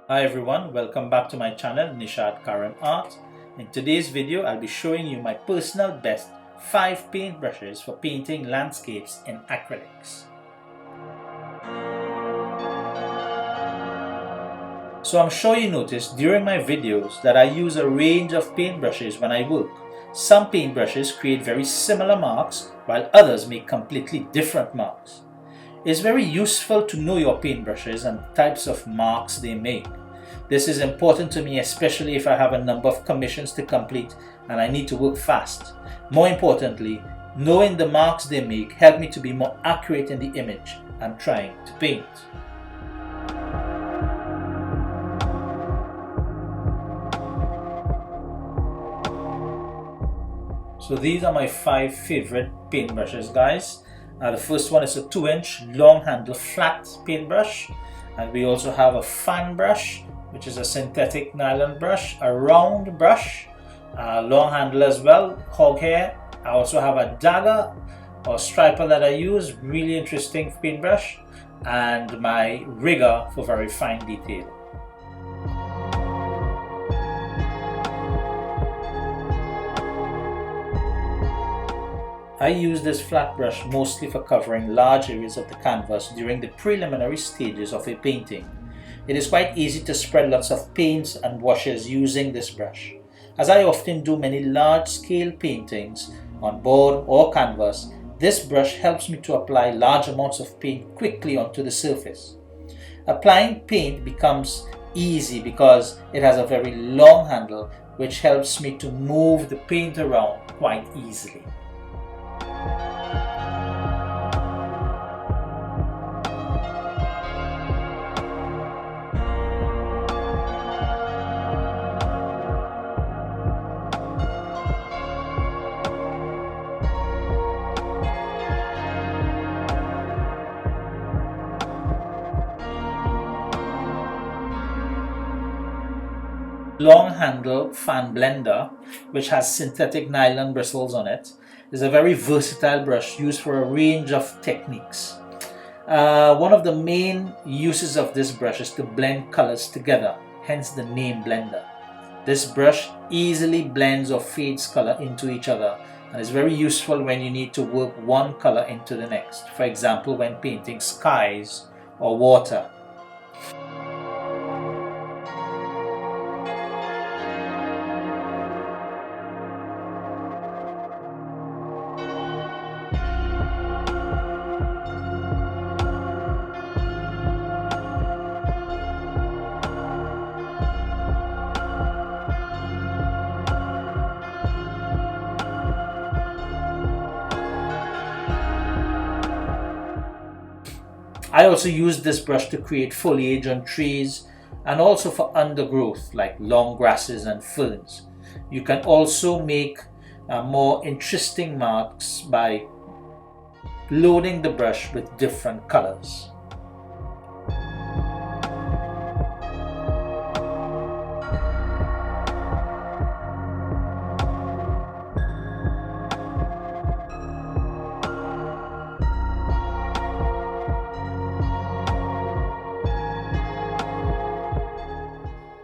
Hi everyone, welcome back to my channel Nishad Karim Art. In today's video, I'll be showing you my personal best 5 paintbrushes for painting landscapes in acrylics. So I'm sure you noticed during my videos that I use a range of paintbrushes when I work. Some paintbrushes create very similar marks while others make completely different marks. It's very useful to know your paintbrushes and the types of marks they make. This is important to me, especially if I have a number of commissions to complete and I need to work fast. More importantly, knowing the marks they make help me to be more accurate in the image I'm trying to paint. So these are my 5 favorite paintbrushes, guys. The first one is a 2-inch long handle flat paintbrush, and we also have a fan brush, which is a synthetic nylon brush, a round brush, long handle as well, hog hair. I also have a dagger or striper that I use, really interesting paintbrush, and my rigger for very fine detail. I use this flat brush mostly for covering large areas of the canvas during the preliminary stages of a painting. It is quite easy to spread lots of paints and washes using this brush. As I often do many large-scale paintings on board or canvas, this brush helps me to apply large amounts of paint quickly onto the surface. Applying paint becomes easy because it has a very long handle, which helps me to move the paint around quite easily. Long handle fan blender, which has synthetic nylon bristles on it, is a very versatile brush used for a range of techniques. One of the main uses of this brush is to blend colors together, hence the name blender. This brush easily blends or fades color into each other and is very useful when you need to work one color into the next, for example when painting skies or water. I also use this brush to create foliage on trees and also for undergrowth like long grasses and ferns. You can also make more interesting marks by loading the brush with different colors.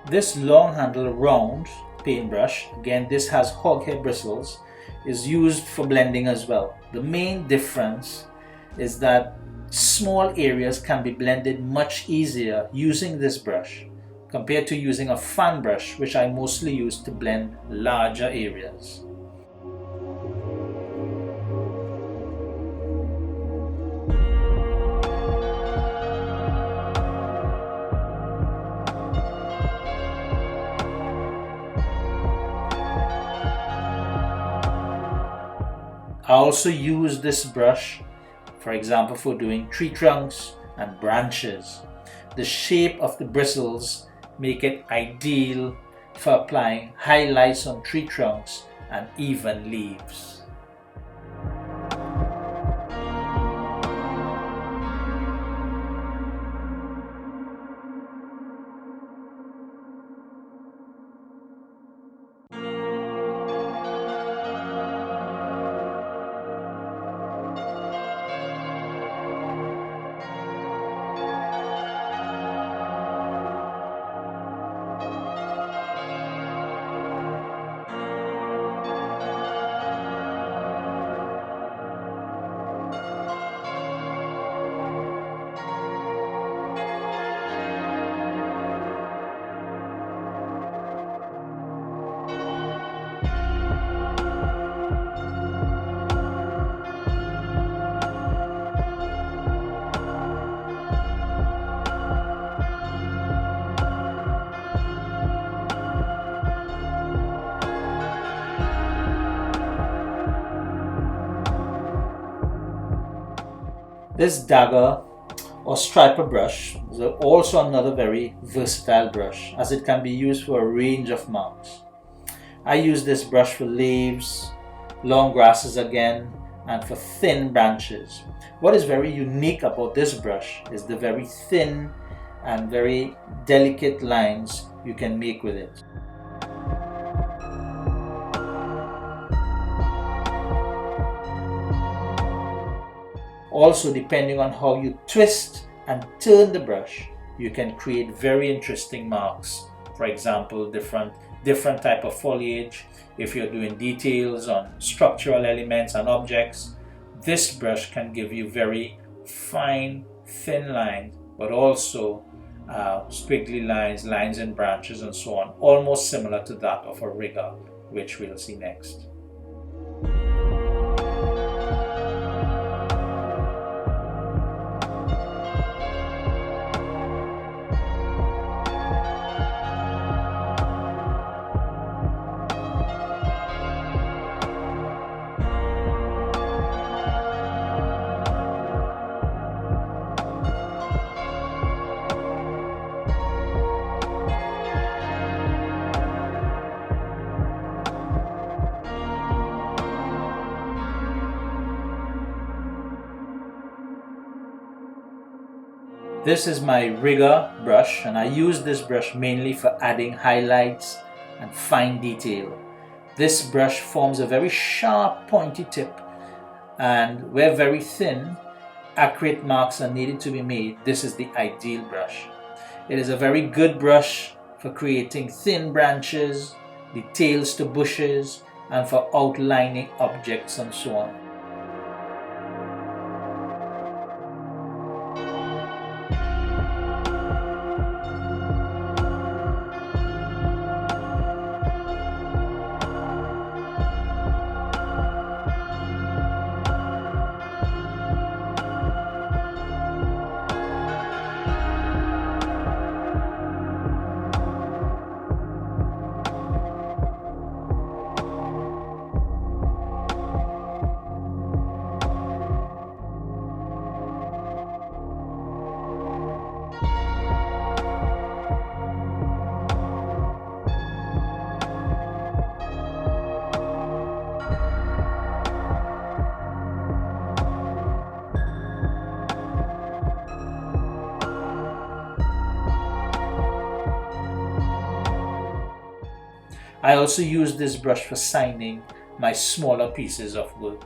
This long handle round paintbrush, again this has hoghead bristles, is used for blending as well. The main difference is that small areas can be blended much easier using this brush compared to using a fan brush, which I mostly use to blend larger areas. I also use this brush, for example, for doing tree trunks and branches. The shape of the bristles make it ideal for applying highlights on tree trunks and even leaves. This dagger or striper brush is also another very versatile brush, as it can be used for a range of marks. I use this brush for leaves, long grasses again, and for thin branches. What is very unique about this brush is the very thin and very delicate lines you can make with it. Also, depending on how you twist and turn the brush, you can create very interesting marks. For example, different type of foliage. If you're doing details on structural elements and objects, this brush can give you very fine, thin lines, but also squiggly lines, lines and branches and so on, almost similar to that of a rigger, which we'll see next. This is my rigger brush, and I use this brush mainly for adding highlights and fine detail. This brush forms a very sharp pointy tip, and where very thin, accurate marks are needed to be made, this is the ideal brush. It is a very good brush for creating thin branches, details to bushes, and for outlining objects and so on. I also use this brush for signing my smaller pieces of work.